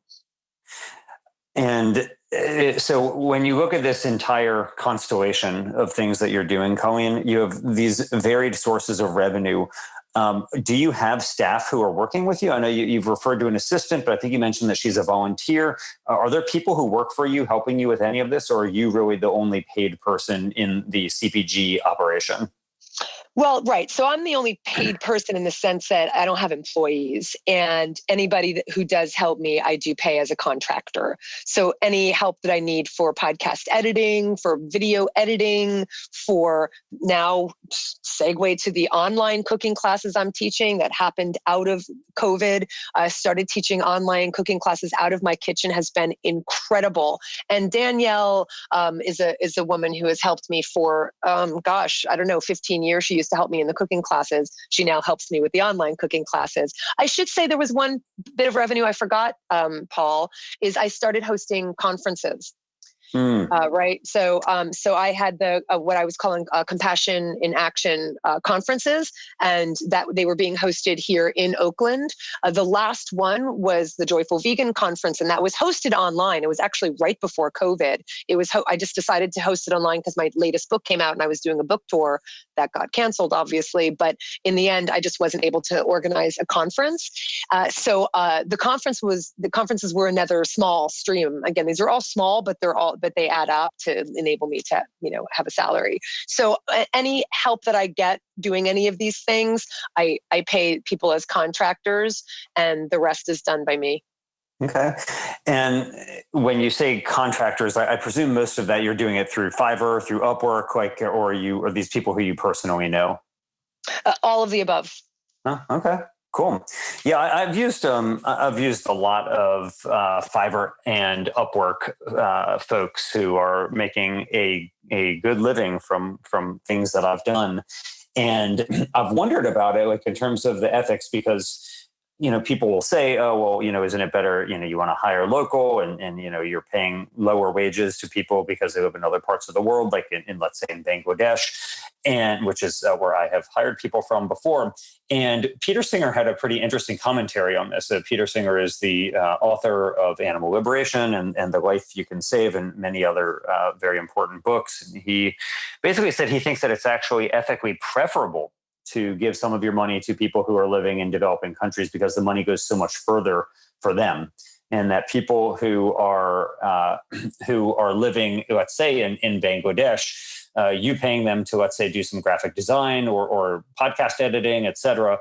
And so when you look at this entire constellation of things that you're doing, Colleen, you have these varied sources of revenue. Do you have staff who are working with you? I know you've referred to an assistant, but I think you mentioned that she's a volunteer. Are there people who work for you helping you with any of this, or are you really the only paid person in the CPG operation? Well, right. So I'm the only paid person in the sense that I don't have employees, and anybody who does help me, I do pay as a contractor. So any help that I need for podcast editing, for video editing, for now segue to the online cooking classes I'm teaching that happened out of COVID. I started teaching online cooking classes out of my kitchen, has been incredible. And Danielle is a woman who has helped me for, I don't know, 15 years. She used to help me in the cooking classes. She now helps me with the online cooking classes. I should say there was one bit of revenue I forgot, Paul, is I started hosting conferences. Right. So I had the what I was calling Compassion in Action conferences, and that they were being hosted here in Oakland. The last one was the Joyful Vegan Conference, and that was hosted online. It was actually right before COVID. It was I just decided to host it online because my latest book came out, and I was doing a book tour that got canceled, obviously. But in the end, I just wasn't able to organize a conference. So the conferences were another small stream. Again, these are all small, but they add up to enable me to, have a salary. So any help that I get doing any of these things, I pay people as contractors, and the rest is done by me. Okay. And when you say contractors, I presume most of that you're doing it through Fiverr, through Upwork, or these people who you personally know? All of the above. Oh, okay. Cool. Yeah, I've used a lot of Fiverr and Upwork folks who are making a good living from things that I've done, and I've wondered about it, like in terms of the ethics, because people will say, oh, well, isn't it better, you want to hire local and you're paying lower wages to people because they live in other parts of the world, like in let's say in Bangladesh, and which is where I have hired people from before. And Peter Singer had a pretty interesting commentary on this. Peter Singer is the author of Animal Liberation and The Life You Can Save and many other very important books. And he basically said he thinks that it's actually ethically preferable to give some of your money to people who are living in developing countries because the money goes so much further for them. And that people who are living, let's say, in Bangladesh, you paying them to, let's say, do some graphic design or podcast editing, et cetera,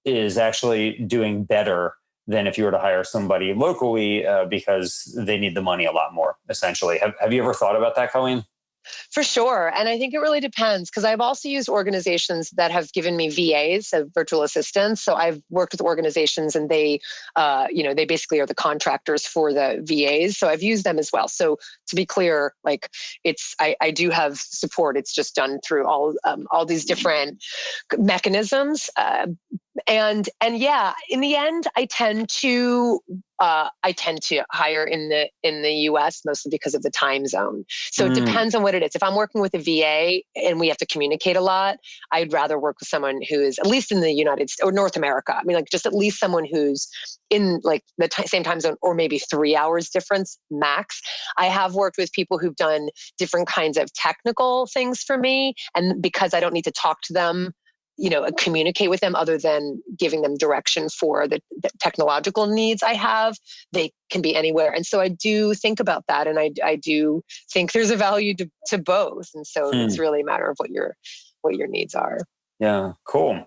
is actually doing better than if you were to hire somebody locally because they need the money a lot more, essentially. Have you ever thought about that, Colleen? For sure. And I think it really depends, because I've also used organizations that have given me VAs, virtual assistants. So I've worked with organizations and they basically are the contractors for the VAs. So I've used them as well. So to be clear, like I do have support. It's just done through all these different mechanisms. And yeah, in the end, I tend to hire in the US mostly because of the time zone. So it depends on what it is. If I'm working with a VA and we have to communicate a lot, I'd rather work with someone who is at least in the United States or North America. I mean, like just at least someone who's in like the same time zone, or maybe 3 hours difference max. I have worked with people who've done different kinds of technical things for me. And because I don't need to talk to them, communicate with them other than giving them direction for the technological needs I have, they can be anywhere. And so I do think about that. And I do think there's a value to both. And so it's really a matter of what your needs are. Yeah, cool.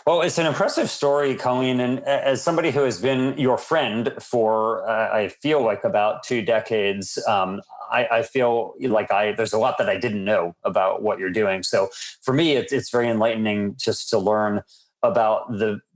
Well, it's an impressive story, Colleen. And as somebody who has been your friend for, I feel like about 2 decades, I feel like there's a lot that I didn't know about what you're doing. So for me, it's very enlightening just to learn about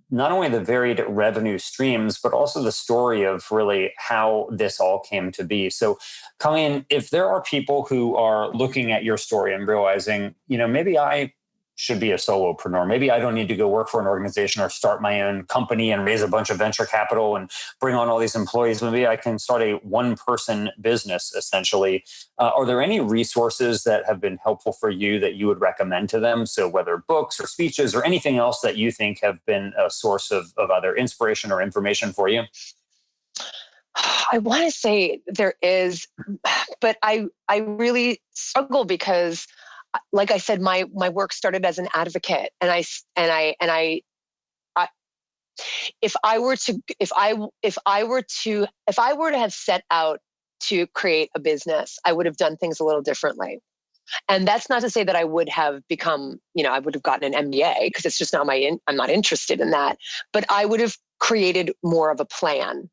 not only the varied revenue streams, but also the story of really how this all came to be. So, Colleen, if there are people who are looking at your story and realizing, maybe I should be a solopreneur. Maybe I don't need to go work for an organization or start my own company and raise a bunch of venture capital and bring on all these employees. Maybe I can start a one-person business, essentially. Are there any resources that have been helpful for you that you would recommend to them? So whether books or speeches or anything else that you think have been a source of either inspiration or information for you? I want to say there is, but I really struggle because, like I said, my work started as an advocate, and if I were to have set out to create a business, I would have done things a little differently. And that's not to say that I would have become, I would have gotten an MBA, because it's just not I'm not interested in that. But I would have created more of a plan.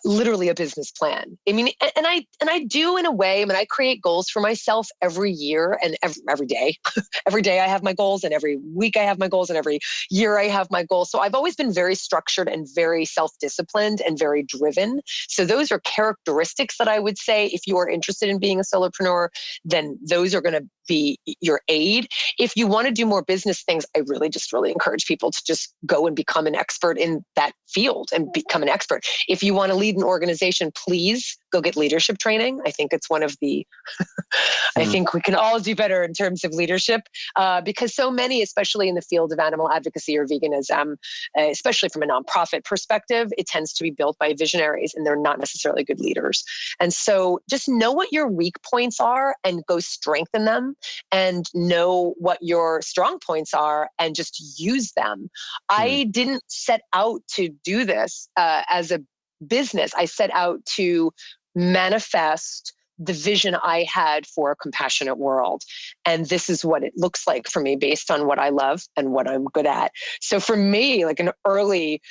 Literally a business plan. I mean, and I do in a way. I mean, I create goals for myself every year and every day. Every day I have my goals, and every week I have my goals, and every year I have my goals. So I've always been very structured and very self-disciplined and very driven. So those are characteristics that I would say, if you are interested in being a solopreneur, then those are going to be your aid. If you want to do more business things, I really encourage people to just go and become an expert in that field and become an expert. If you want to lead an organization, please go get leadership training. I think it's one of the, I think we can all do better in terms of leadership, because so many, especially in the field of animal advocacy or veganism, especially from a nonprofit perspective, it tends to be built by visionaries, and they're not necessarily good leaders. And so just know what your weak points are and go strengthen them, and know what your strong points are and just use them. I didn't set out to do this as a business. I set out to manifest the vision I had for a compassionate world. And this is what it looks like for me based on what I love and what I'm good at. So for me, like an early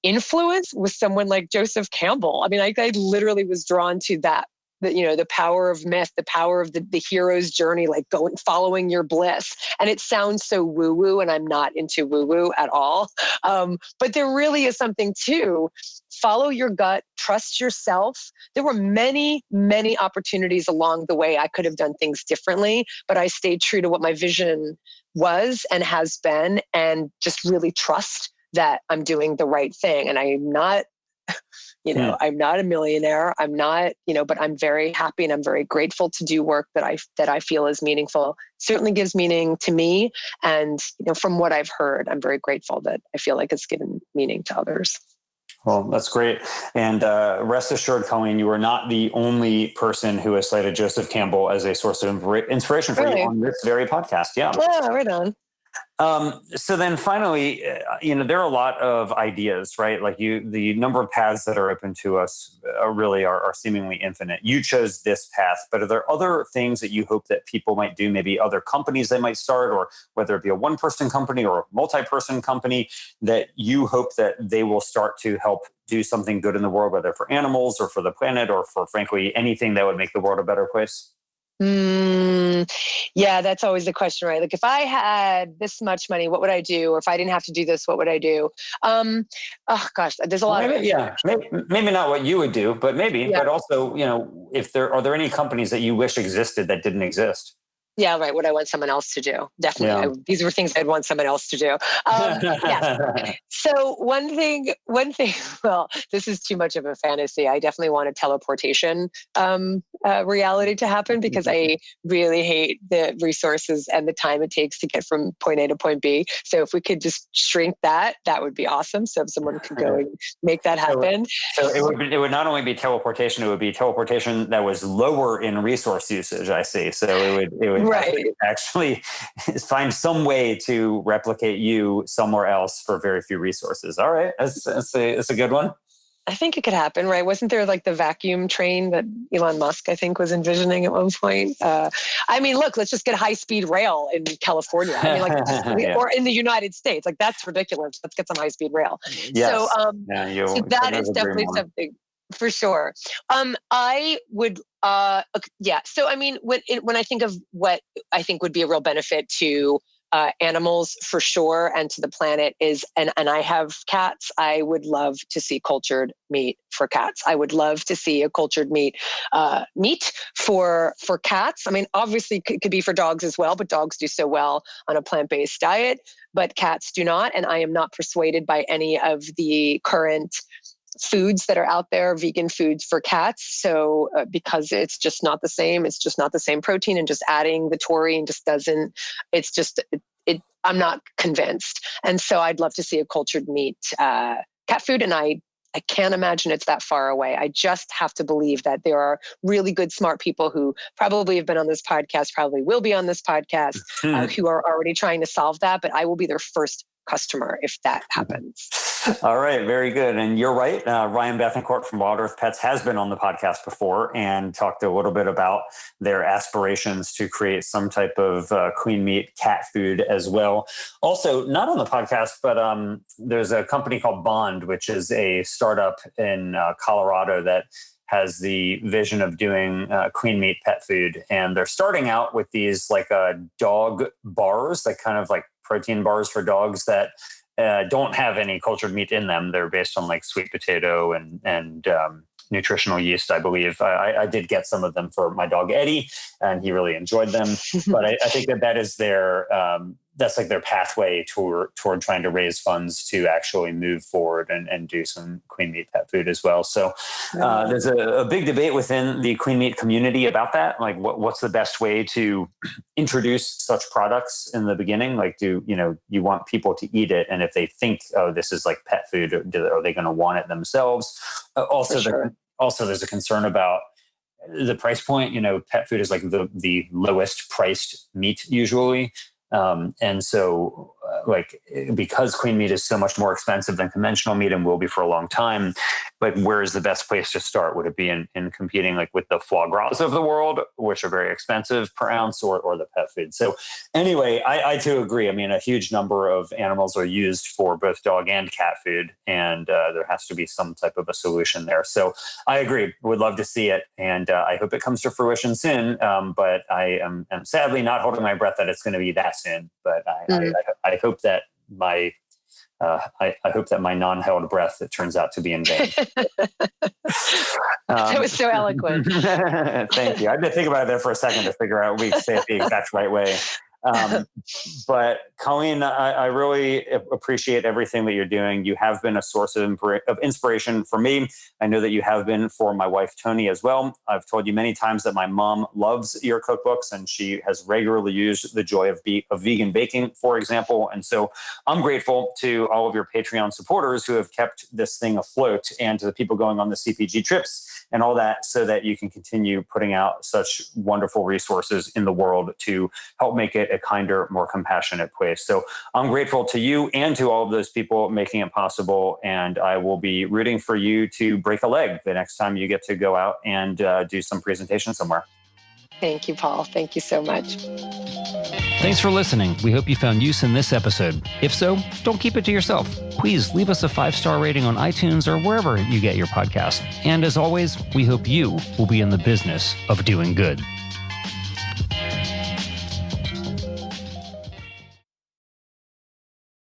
influence was someone like Joseph Campbell. I mean, I literally was drawn to that. The power of myth, the power of the hero's journey, like following your bliss. And it sounds so woo-woo, and I'm not into woo-woo at all. But there really is something to follow your gut, trust yourself. There were many, many opportunities along the way I could have done things differently, but I stayed true to what my vision was and has been, and just really trust that I'm doing the right thing. And I'm not I'm not a millionaire. I'm not, but I'm very happy and I'm very grateful to do work that I feel is meaningful. Certainly gives meaning to me. And, from what I've heard, I'm very grateful that I feel like it's given meaning to others. Well, that's great. And rest assured, Colleen, you are not the only person who has cited Joseph Campbell as a source of inspiration for you on this very podcast. Yeah. Yeah, right on. So then finally, there are a lot of ideas, right? Like the number of paths that are open to us really are seemingly infinite. You chose this path, but are there other things that you hope that people might do? Maybe other companies they might start, or whether it be a one-person company or a multi-person company that you hope that they will start to help do something good in the world, whether for animals or for the planet or for, frankly, anything that would make the world a better place? Yeah, that's always the question, right? Like, if I had this much money, what would I do? Or if I didn't have to do this, what would I do? Oh gosh, there's a lot of. Yeah, maybe not what you would do, but maybe. Yeah. But also, if are there any companies that you wish existed that didn't exist? Yeah, right. What I want someone else to do. Definitely. Yeah. These were things I'd want someone else to do. Yes. So one thing, well, this is too much of a fantasy. I definitely want a teleportation reality to happen, because I really hate the resources and the time it takes to get from point A to point B. So if we could just shrink that would be awesome. So if someone could go and make that happen. So it would not only be teleportation, it would be teleportation that was lower in resource usage, I see. So it would right. Actually find some way to replicate you somewhere else for very few resources. All right. That's a good one. I think it could happen, right? Wasn't there like the vacuum train that Elon Musk, I think, was envisioning at one point? Look, let's just get high-speed rail in California. Yeah. Or in the United States. Like, that's ridiculous. Let's get some high-speed rail. Yes. So that is definitely something. For sure. I would, yeah. So, when I think of what I think would be a real benefit to animals, for sure, and to the planet is, and I have cats, I would love to see cultured meat for cats. I would love to see a cultured meat for cats. Obviously it could be for dogs as well, but dogs do so well on a plant-based diet, but cats do not. And I am not persuaded by any of the current foods that are out there, vegan foods for cats. So because it's just not the same, it's just not the same protein, and just adding the taurine just doesn't, it's just, I'm not convinced. And so I'd love to see a cultured meat cat food. And I can't imagine it's that far away. I just have to believe that there are really good, smart people who probably have been on this podcast, probably will be on this podcast, who are already trying to solve that. But I will be their first customer if that happens. All right, very good. And you're right. Ryan Bethencourt from Wild Earth Pets has been on the podcast before and talked a little bit about their aspirations to create some type of queen meat cat food as well. Also, not on the podcast, but there's a company called Bond, which is a startup in Colorado that has the vision of doing queen meat pet food. And they're starting out with these like dog bars, like kind of like protein bars for dogs that don't have any cultured meat in them. They're based on like sweet potato and nutritional yeast, I believe. I did get some of them for my dog Eddie, and he really enjoyed them. But I think that is their that's like their pathway toward trying to raise funds to actually move forward and do some queen meat pet food as well. So there's a big debate within the queen meat community about that. Like, what's the best way to introduce such products in the beginning? Like, do you want people to eat it, and if they think, oh, this is like pet food, are they going to want it themselves? Also, there's a concern about the price point. Pet food is like the lowest priced meat usually. And so because queen meat is so much more expensive than conventional meat and will be for a long time, like, where is the best place to start? Would it be in competing like with the foie gras of the world, which are very expensive per ounce, or the pet food? So anyway, I too agree. I mean, a huge number of animals are used for both dog and cat food, and there has to be some type of a solution there. So I agree. Would love to see it. And I hope it comes to fruition soon. But I am sadly not holding my breath that it's going to be that soon. But I hope that my non-held breath, it turns out to be in vain. That was so eloquent. Thank you. I had to think about it there for a second to figure out we say it the exact right way. But Colleen, I really appreciate everything that you're doing. You have been a source of inspiration for me. I know that you have been for my wife, Tony, as well. I've told you many times that my mom loves your cookbooks, and she has regularly used The Joy of Vegan Baking, for example. And so I'm grateful to all of your Patreon supporters who have kept this thing afloat, and to the people going on the CPG trips and all that, so that you can continue putting out such wonderful resources in the world to help make it a kinder, more compassionate place. So I'm grateful to you and to all of those people making it possible. And I will be rooting for you to break a leg the next time you get to go out and do some presentation somewhere. Thank you, Paul. Thank you so much. Thanks for listening. We hope you found use in this episode. If so, don't keep it to yourself. Please leave us a 5-star rating on iTunes or wherever you get your podcasts. And as always, we hope you will be in the business of doing good.